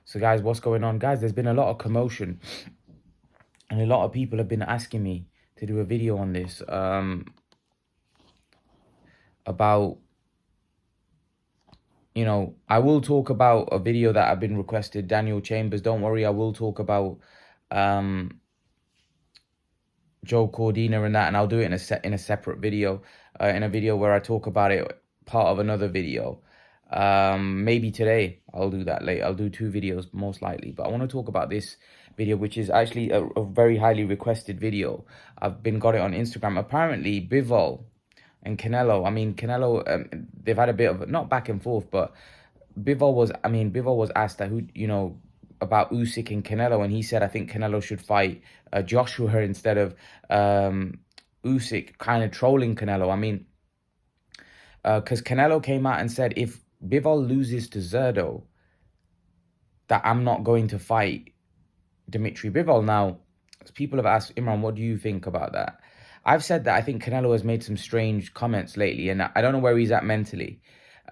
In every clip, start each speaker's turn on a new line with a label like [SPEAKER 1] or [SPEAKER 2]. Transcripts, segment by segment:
[SPEAKER 1] So guys, what's going on? Guys, there's been a lot of commotion and a lot of people have been asking me to do a video on this about, I will talk about a video that I've been requested, Daniel Chambers. Don't worry, I will talk about Joe Cordina and that, and I'll do it in a separate video, in a video where I talk about it, part of another video. Maybe today I'll do that later. I'll do 2 videos most likely, but I want to talk about this video, which is actually a very highly requested video. I've got it on Instagram. Apparently Bivol and Canelo, Canelo, they've had a bit of not back and forth, but Bivol was asked that about Usyk and Canelo, and he said, I think Canelo should fight Joshua instead of Usyk, kind of trolling Canelo. Because Canelo came out and said, if Bivol loses to Zerdo, that I'm not going to fight Dimitri Bivol. Now, people have asked, Imran, what do you think about that? I've said that I think Canelo has made some strange comments lately, and I don't know where he's at mentally.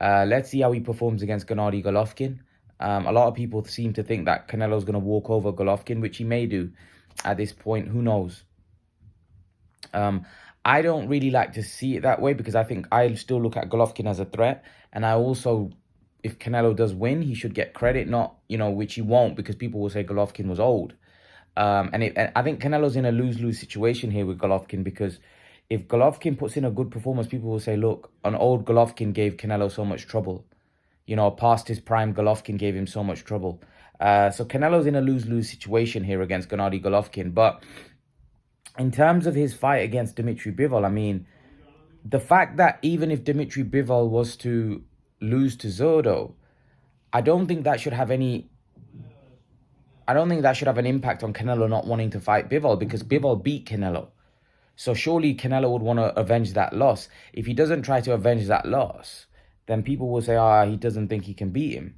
[SPEAKER 1] Let's see how he performs against Gennady Golovkin. A lot of people seem to think that Canelo's going to walk over Golovkin, which he may do at this point. Who knows? I don't really like to see it that way, because I think I still look at Golovkin as a threat. And I also, if Canelo does win, he should get credit, not, which he won't, because people will say Golovkin was old. And I think Canelo's in a lose-lose situation here with Golovkin, because if Golovkin puts in a good performance, people will say, look, an old Golovkin gave Canelo so much trouble. Past his prime, Golovkin gave him so much trouble. So Canelo's in a lose-lose situation here against Gennady Golovkin. But in terms of his fight against Dimitri Bivol, the fact that even if Dimitri Bivol was to lose to Zerdo, I don't think that should have an impact on Canelo not wanting to fight Bivol, because Bivol beat Canelo. So surely Canelo would want to avenge that loss. If he doesn't try to avenge that loss, then people will say, he doesn't think he can beat him.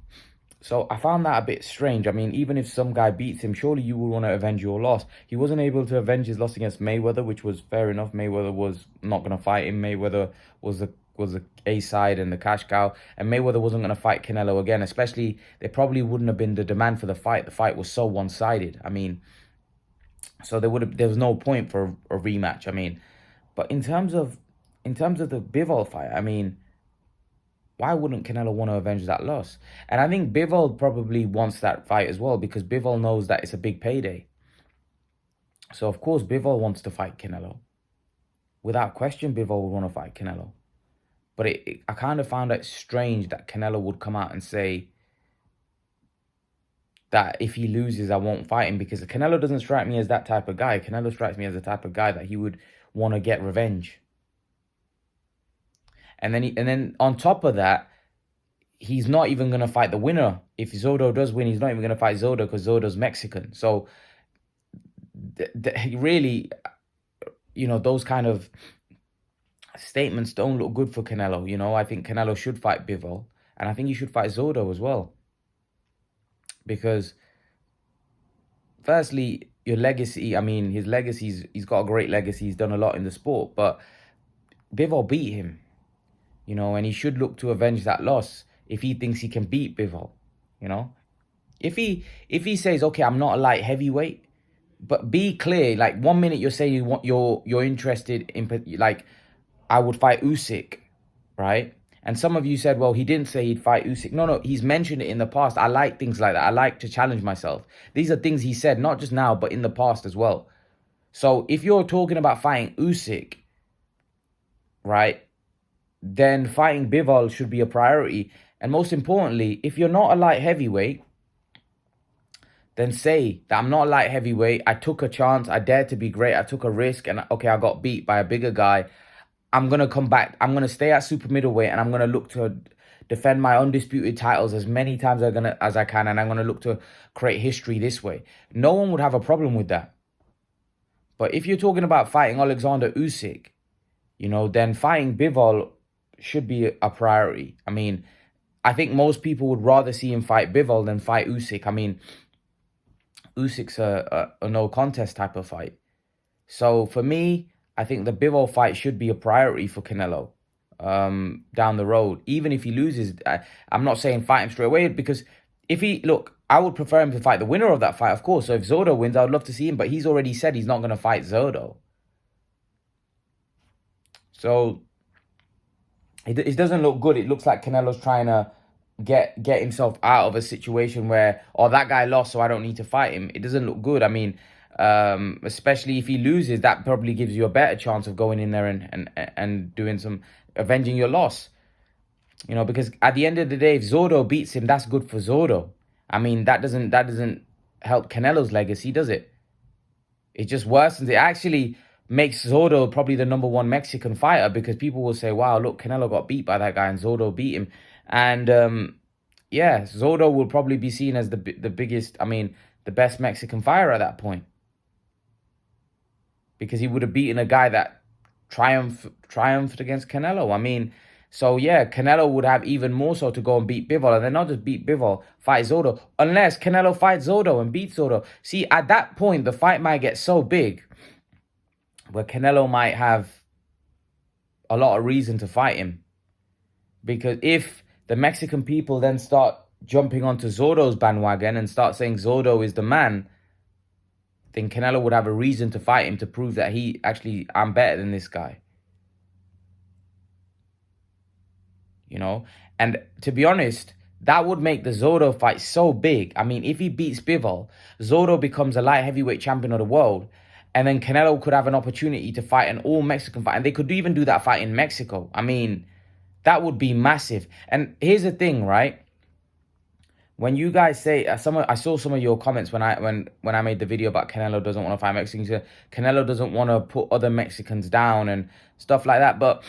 [SPEAKER 1] So I found that a bit strange. Even if some guy beats him, surely you would want to avenge your loss. He wasn't able to avenge his loss against Mayweather, which was fair enough. Mayweather was not going to fight him. Mayweather was the A side and the cash cow. And Mayweather wasn't going to fight Canelo again. Especially, there probably wouldn't have been the demand for the fight. The fight was so one-sided. So there was no point for a rematch. But in terms of the Bivol fight, why wouldn't Canelo want to avenge that loss? And I think Bivol probably wants that fight as well, because Bivol knows that it's a big payday. So, of course, Bivol wants to fight Canelo. Without question, Bivol would want to fight Canelo. But I kind of found it strange that Canelo would come out and say that if he loses, I won't fight him, because Canelo doesn't strike me as that type of guy. Canelo strikes me as the type of guy that he would want to get revenge. And then on top of that, he's not even going to fight the winner. If Zerdo does win, he's not even going to fight Zerdo, because Zerdo's Mexican. So really, those kind of statements don't look good for Canelo. I think Canelo should fight Bivol, and I think he should fight Zerdo as well. Because firstly, your legacy, his legacy, he's got a great legacy. He's done a lot in the sport, but Bivol beat him. And he should look to avenge that loss if he thinks he can beat Bivol. If he says, okay, I'm not a light heavyweight, but be clear. Like, 1 minute you're saying you're interested in, like, I would fight Usyk, right? And some of you said, well, he didn't say he'd fight Usyk. No, he's mentioned it in the past. I like things like that. I like to challenge myself. These are things he said, not just now, but in the past as well. So if you're talking about fighting Usyk, right, then fighting Bivol should be a priority. And most importantly, if you're not a light heavyweight, then say that I'm not a light heavyweight. I took a chance. I dared to be great. I took a risk. And okay, I got beat by a bigger guy. I'm going to come back. I'm going to stay at super middleweight, and I'm going to look to defend my undisputed titles as many times as I can. And I'm going to look to create history this way. No one would have a problem with that. But if you're talking about fighting Alexander Usyk, then fighting Bivol should be a priority. I think most people would rather see him fight Bivol than fight Usyk. Usyk's a no contest type of fight. So for me, I think the Bivol fight should be a priority for Canelo down the road. Even if he loses, I'm not saying fight him straight away, because if he, look, I would prefer him to fight the winner of that fight, of course. So if Zotto wins, I would love to see him. But he's already said he's not going to fight Zotto. So it doesn't look good. It looks like Canelo's trying to get himself out of a situation where, oh, that guy lost, so I don't need to fight him. It doesn't look good. I mean, especially if he loses, that probably gives you a better chance of going in there and doing some avenging your loss. You know, because at the end of the day, if Zotto beats him, that's good for Zotto. I mean, that doesn't help Canelo's legacy, does it? It just worsens. It actually makes Zotto probably the #1 Mexican fighter, because people will say, wow, look, Canelo got beat by that guy and Zotto beat him. And yeah, Zotto will probably be seen as the biggest, I mean, the best Mexican fighter at that point, because he would have beaten a guy that triumphed against Canelo. I mean, so yeah, Canelo would have even more so to go and beat Bivol, and then not just beat Bivol, fight Zotto, unless Canelo fights Zotto and beats Zotto. See, at that point, the fight might get so big where Canelo might have a lot of reason to fight him. Because if the Mexican people then start jumping onto Zotto's bandwagon and start saying Zotto is the man, then Canelo would have a reason to fight him to prove that I'm better than this guy. You know? And to be honest, that would make the Zotto fight so big. I mean, if he beats Bivol, Zotto becomes a light heavyweight champion of the world. And then Canelo could have an opportunity to fight an all-Mexican fight. And they could even do that fight in Mexico. I mean, that would be massive. And here's the thing, right? When you guys say, I saw some of your comments when I made the video about Canelo doesn't want to fight Mexicans. Canelo doesn't want to put other Mexicans down and stuff like that. But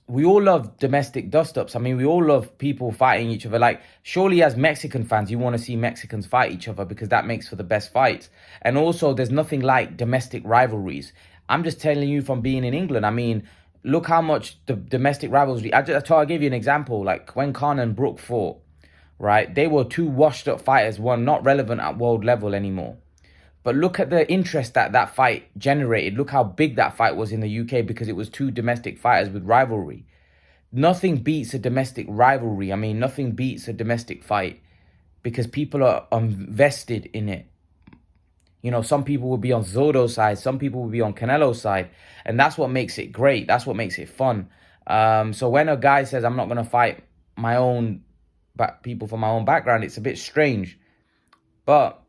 [SPEAKER 1] we all love domestic dust-ups. I mean, we all love people fighting each other. Like, surely as Mexican fans, you want to see Mexicans fight each other because that makes for the best fights. And also, there's nothing like domestic rivalries. I'm just telling you from being in England. I mean, look how much the domestic rivalry... I'll give you an example. Like, when Khan and Brook fought, right? They were two washed-up fighters, one not relevant at world level anymore. But look at the interest that fight generated. Look how big that fight was in the UK, because it was two domestic fighters with rivalry. Nothing beats a domestic rivalry. I mean, nothing beats a domestic fight, because people are invested in it. You know, some people will be on Zotto's side. Some people will be on Canelo's side. And that's what makes it great. That's what makes it fun. So when a guy says, I'm not going to fight my own people from my own background, it's a bit strange. But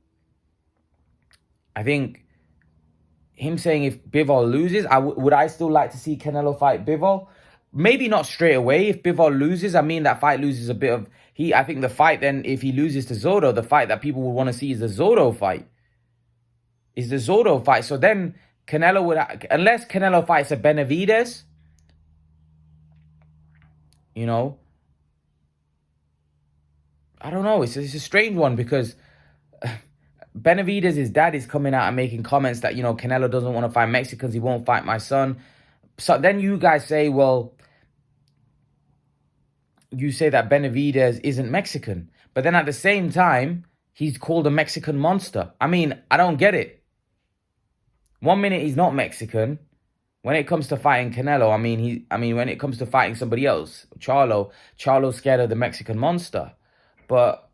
[SPEAKER 1] I think him saying if Bivol loses, would I still like to see Canelo fight Bivol? Maybe not straight away. If Bivol loses, I mean, that fight loses a bit of heat. I think the fight then, if he loses to Zotto, the fight that people would want to see is the Zotto fight. So then Canelo would, unless Canelo fights a Benavidez, you know, I don't know. It's a strange one, because Benavidez' dad is coming out and making comments that, you know, Canelo doesn't want to fight Mexicans. He won't fight my son. So then you guys say, well, you say that Benavidez isn't Mexican. But then at the same time, he's called a Mexican monster. I mean, I don't get it. 1 minute he's not Mexican. When it comes to fighting Canelo, I mean, when it comes to fighting somebody else, Charlo's scared of the Mexican monster. But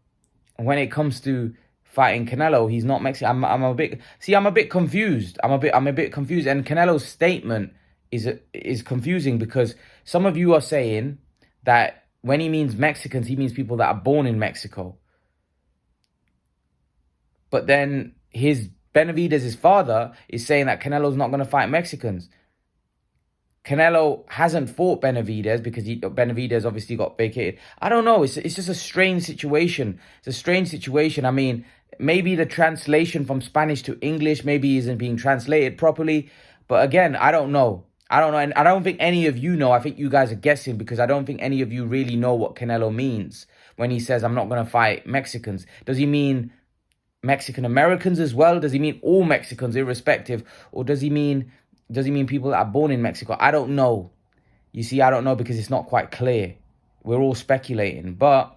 [SPEAKER 1] when it comes to fighting Canelo, he's not Mexican. I'm a bit confused. I'm a bit confused. And Canelo's statement is confusing, because some of you are saying that when he means Mexicans, he means people that are born in Mexico. But then Benavidez' father is saying that Canelo's not going to fight Mexicans. Canelo hasn't fought Benavidez because Benavidez obviously got vacated. I don't know. It's just a strange situation. It's a strange situation. I mean, maybe the translation from Spanish to English maybe isn't being translated properly. But again, I don't know. And I don't think any of you know. I think you guys are guessing, because I don't think any of you really know what Canelo means when he says, I'm not going to fight Mexicans. Does he mean Mexican Americans as well? Does he mean all Mexicans irrespective? Or does he mean people that are born in Mexico? I don't know. You see, I don't know, because it's not quite clear. We're all speculating. But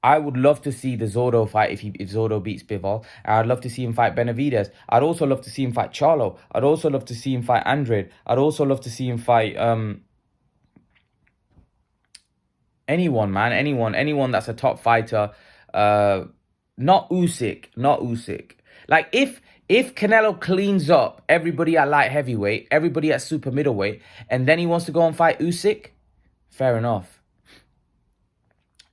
[SPEAKER 1] I would love to see the Zotto fight if Zotto beats Bivol. I'd love to see him fight Benavidez. I'd also love to see him fight Charlo. I'd also love to see him fight Andrade. I'd also love to see him fight Anyone, man, anyone that's a top fighter. Uh, not Usyk, not Usyk. Like if Canelo cleans up everybody at light heavyweight, everybody at super middleweight, and then he wants to go and fight Usyk, fair enough.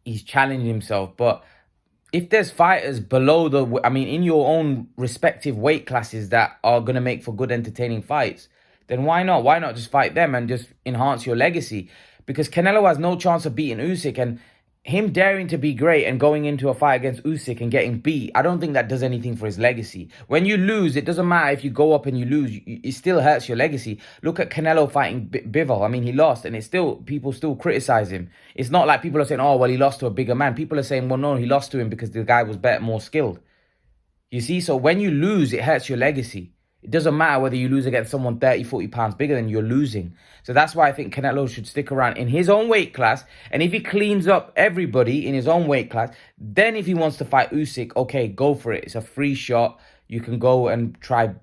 [SPEAKER 1] He's challenging himself, but if there's fighters below I mean, in your own respective weight classes that are going to make for good, entertaining fights, then why not? Why not just fight them and just enhance your legacy? Because Canelo has no chance of beating Usyk, and him daring to be great and going into a fight against Usyk and getting beat, I don't think that does anything for his legacy. When you lose, it doesn't matter if you go up and you lose, it still hurts your legacy. Look at Canelo fighting Bivol. I mean, he lost, and people still criticize him. It's not like people are saying, oh, well, he lost to a bigger man. People are saying, well, no, he lost to him because the guy was better, more skilled. You see, so when you lose, it hurts your legacy. It doesn't matter whether you lose against someone 30, 40 pounds bigger than you're losing. So that's why I think Canelo should stick around in his own weight class. And if he cleans up everybody in his own weight class, then if he wants to fight Usyk, okay, go for it. It's a free shot. You can go and try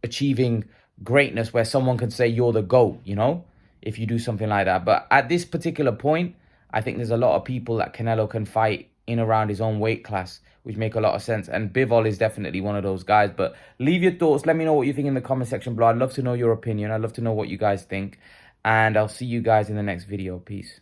[SPEAKER 1] achieving greatness where someone can say you're the GOAT, you know, if you do something like that. But at this particular point, I think there's a lot of people that Canelo can fight in around his own weight class, which make a lot of sense. And Bivol is definitely one of those guys. But leave your thoughts. Let me know what you think in the comment section below. I'd love to know your opinion. I'd love to know what you guys think. And I'll see you guys in the next video. Peace.